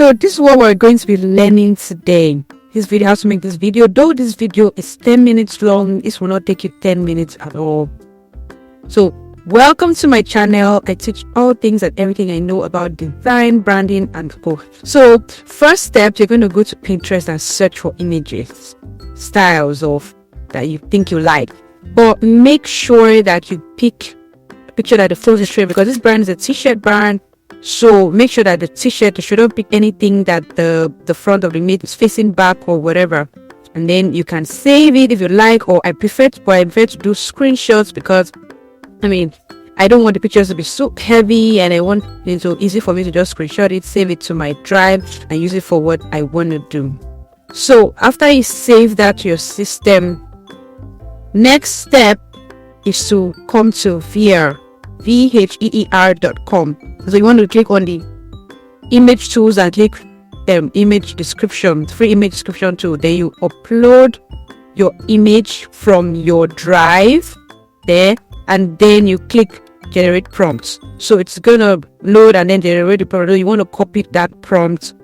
So this is what we're going to be learning today. This video, how to make this video. Though this video is 10 minutes long, this will not take you 10 minutes at all. So welcome to my channel. I teach all things and everything I know about design, branding, and co. So first step, you're going to go to Pinterest and search for images, styles of that you think you like. But make sure that you pick a picture that the phone is straight, because this brand is a t-shirt brand. So make sure that the t-shirt, you shouldn't pick anything that the front of the image is facing back or whatever. And then you can save it if you like, or I prefer to do screenshots, because I don't want the pictures to be so heavy, and I want it so easy for me to just screenshot it, save it to my drive, and use it for what I want to do. So after you save that to your system, next step is to come to VHEER.com. So you want to click on the image tools and click image description, free image description tool. Then you upload your image from your drive there, and then you click generate prompts. So it's gonna load and then generate the prompt. You want to copy that prompt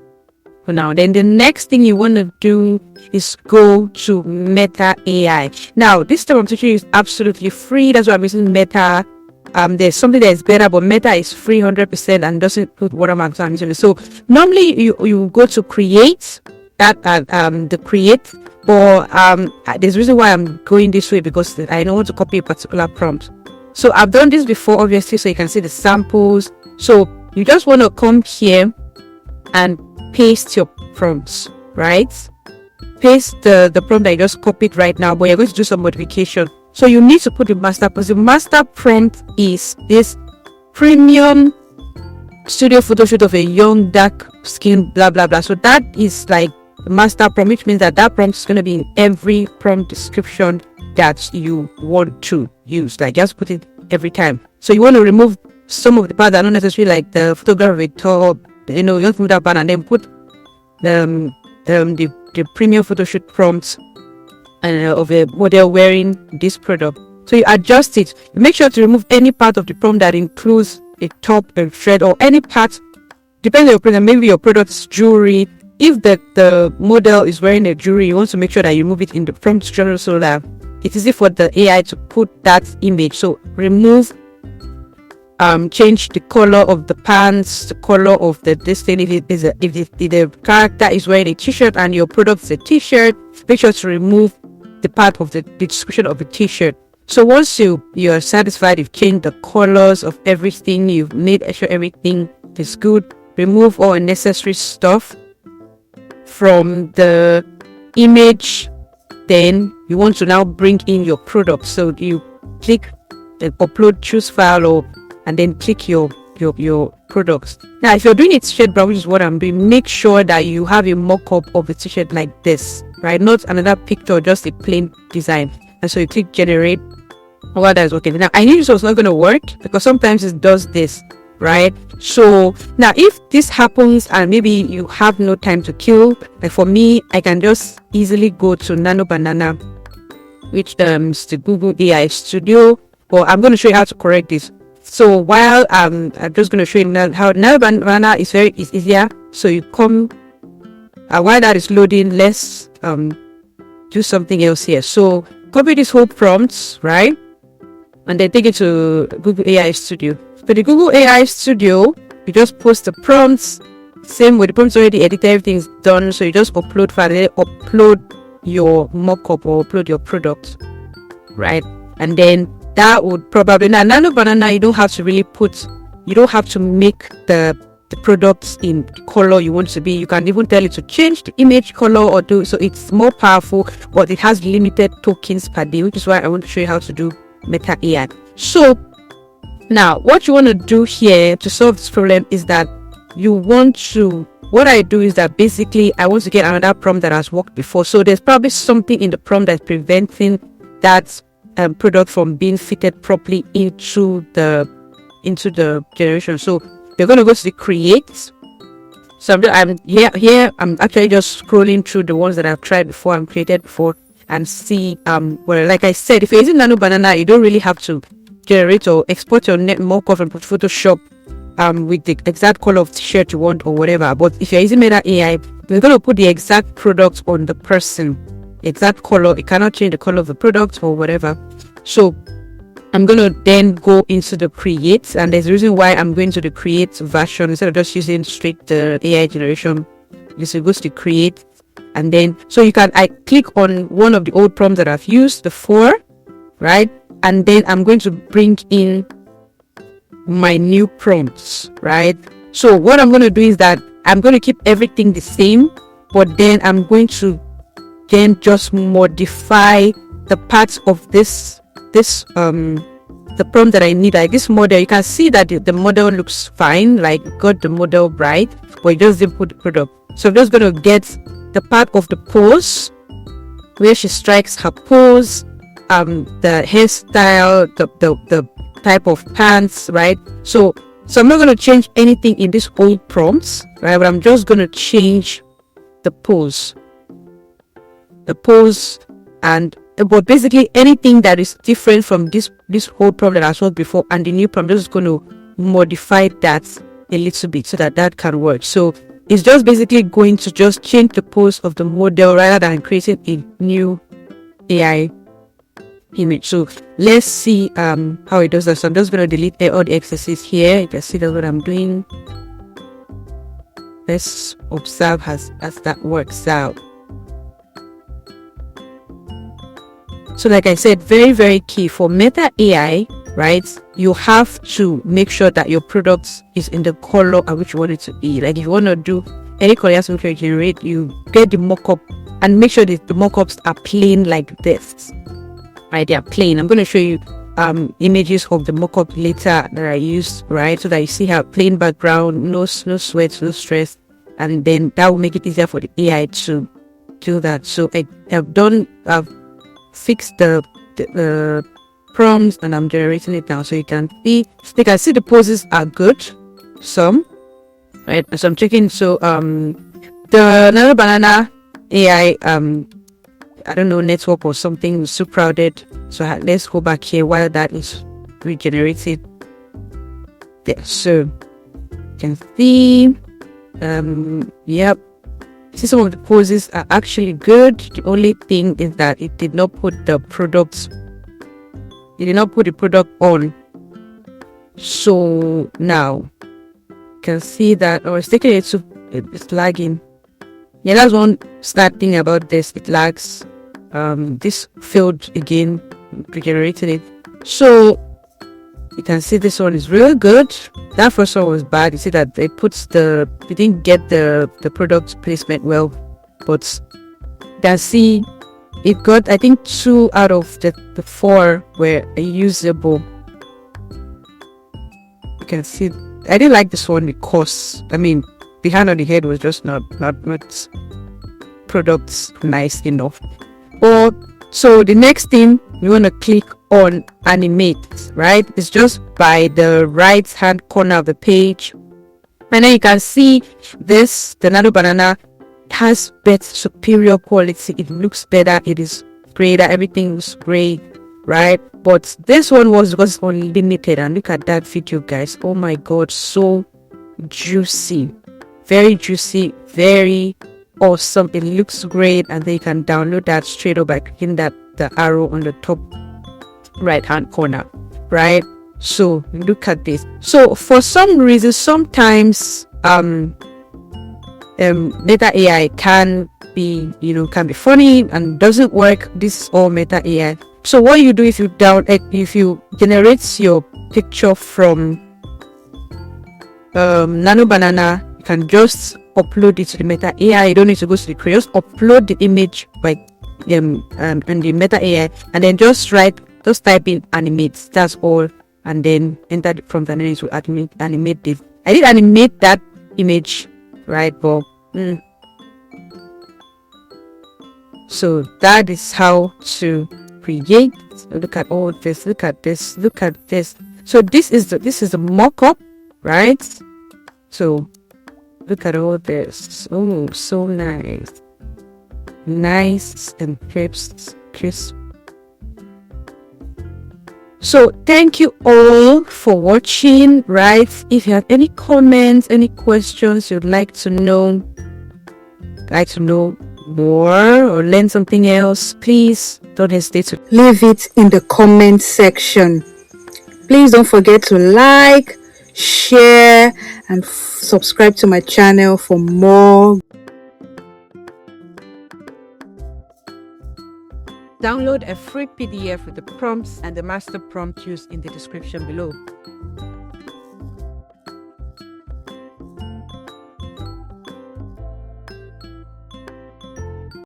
for now. Then the next thing you want to do is go to Meta AI. Now this time I'm teaching you is absolutely free. That's why I'm using Meta. There's something that is better, but Meta is free 100% and doesn't put watermarks. So normally you go to create that the create, but there's a reason why I'm going this way, because I don't want to copy a particular prompt. So I've done this before, obviously, so you can see the samples. So you just want to come here and paste your prompts, right? Paste the prompt that you just copied right now, but you're going to do some modification. So you need to put the master, because the master prompt is this premium studio photo shoot of a young dark skin blah blah blah. So that is like the master prompt, which means that prompt is going to be in every prompt description that you want to use. Like just put it every time. So you want to remove some of the parts that are not necessarily, like the photograph of a top, you want to move that part, and then put the premium photo shoot prompts of a model wearing this product. So you adjust it. Make sure to remove any part of the prompt that includes a top, a thread, or any part, depending on your product. Maybe your product's jewelry. If the model is wearing a jewelry, you want to make sure that you remove it in the prompt description so that it's easy for the AI to put that image. So remove, change the color of the pants, the color of this thing. If the character is wearing a t-shirt and your product is a t-shirt, make sure to remove the part of the description of the t-shirt. So once you're satisfied, you've changed the colors of everything, you've made sure everything is good, remove all unnecessary stuff from the image. Then you want to now bring in your product. So you click the upload, choose file, and then click your products. Now if you're doing a t-shirt brand, which is what I'm doing, make sure that you have a mock-up of a t-shirt like this, right? Not another picture, just a plain design. And so you click generate. Well, that is okay. Now I knew this was not going to work, because sometimes it does this, right? So now if this happens and maybe you have no time to kill, like for me, I can just easily go to Nano Banana, which is the Google AI Studio. But I'm going to show you how to correct this. So while I'm just going to show you how Nano Banana is easier. So you come, while that is loading, let's do something else here. So copy this whole prompt, right? And then take it to Google AI Studio. For the Google AI Studio, you just post the prompts. Same with the prompts already edited, everything's done. So you just upload file, upload your mockup or upload your product, right? And then that would probably, now Nano Banana, you don't have to make the products in color you want to be. You can even tell it to change the image color or do so. It's more powerful, but it has limited tokens per day, which is why I want to show you how to do Meta AI. So now what you want to do here to solve this problem is that what I do is that basically I want to get another prompt that has worked before. So there's probably something in the prompt that's preventing that product from being fitted properly into the generation. So you're going to go to the create. So I'm actually just scrolling through the ones that I've tried before and created before, and see well, like I said, if you're using Nano Banana, you don't really have to generate or export your net mockup from Photoshop with the exact color of t-shirt you want or whatever. But if you're using Meta AI, we're going to put the exact product on the person, exact color. It cannot change the color of the product or whatever. So I'm going to then go into the create, and there's a reason why I'm going to the create version instead of just using straight the AI generation. This goes to create, and then so I click on one of the old prompts that I've used before, right? And then I'm going to bring in my new prompts, right? So what I'm going to do is that I'm going to keep everything the same, but then I'm going to then just modify the parts of the prompt that I need. Like this model, you can see that the model looks fine, like got the model right, but it just didn't put the product. So I'm just going to get the part of the pose where she strikes her pose, the hairstyle, the type of pants, right? So I'm not going to change anything in this old prompts, right? But I'm just going to change the pose, and but basically anything that is different from this whole prompt that I saw before and the new prompt, I'm just going to modify that a little bit so that can work. So it's just basically going to just change the pose of the model rather than creating a new AI image. So let's see how it does that. So I'm just going to delete all the excesses here. You can see that's what I'm doing. Let's observe as that works out. So like I said, very, very key for Meta AI, right? You have to make sure that your product is in the color at which you want it to be. Like if you want to do any color you generate, you get the mockup and make sure that the mockups are plain like this, right? They are plain. I'm going to show you images of the mockup later that I used, right? So that you see how plain background, no sweat, no stress, and then that will make it easier for the AI to do that. So I've fixed the prompts and I'm generating it now, so you can see the poses are good, some, right? So I'm checking. So the Nano Banana AI I don't know, network or something was so crowded, so let's go back here while that is regenerated there. So you can see yep, see some of the poses are actually good. The only thing is that it did not put the product on. So now you can see that it's taking it to, it's lagging. Yeah, that's one sad thing about this, it lags. This failed again, regenerated it. So you can see this one is really good. That first one was bad. You see that they didn't get the product placement well, but see, it got, I think 2 out of the 4 were usable. You can see I didn't like this one because the hand on the head was just not products nice enough. Or so the next thing we want to click on animate, right? It's just by the right hand corner of the page, and then you can see this, the Nano Banana has better, superior quality. It looks better, it is greater, everything is great, right? But this one was unlimited, and look at that video, guys. Oh my god, so juicy, very juicy, very awesome. It looks great, and then you can download that straight up by clicking the arrow on the top right hand corner, right? So look at this. So for some reason, sometimes Meta AI can be funny and doesn't work. This is all Meta AI. So what you do, if you generate your picture from Nano Banana, you can just upload it to the Meta AI. You don't need to go to the create. Just upload the image by in the Meta AI, and then just type in animate. That's all, and then enter the prompt, and then it will animate this. I did animate that image, right? But so that is how to create. Look at all this. Look at this. Look at this. So this is the mock-up, right? So look at all this. Oh, so nice and crisp. So thank you all for watching. Right, if you have any comments, any questions you'd like to know more or learn something else, please don't hesitate to leave it in the comment section. Please don't forget to like, share, and subscribe to my channel for more. Download a free PDF with the prompts and the master prompt used in the description below.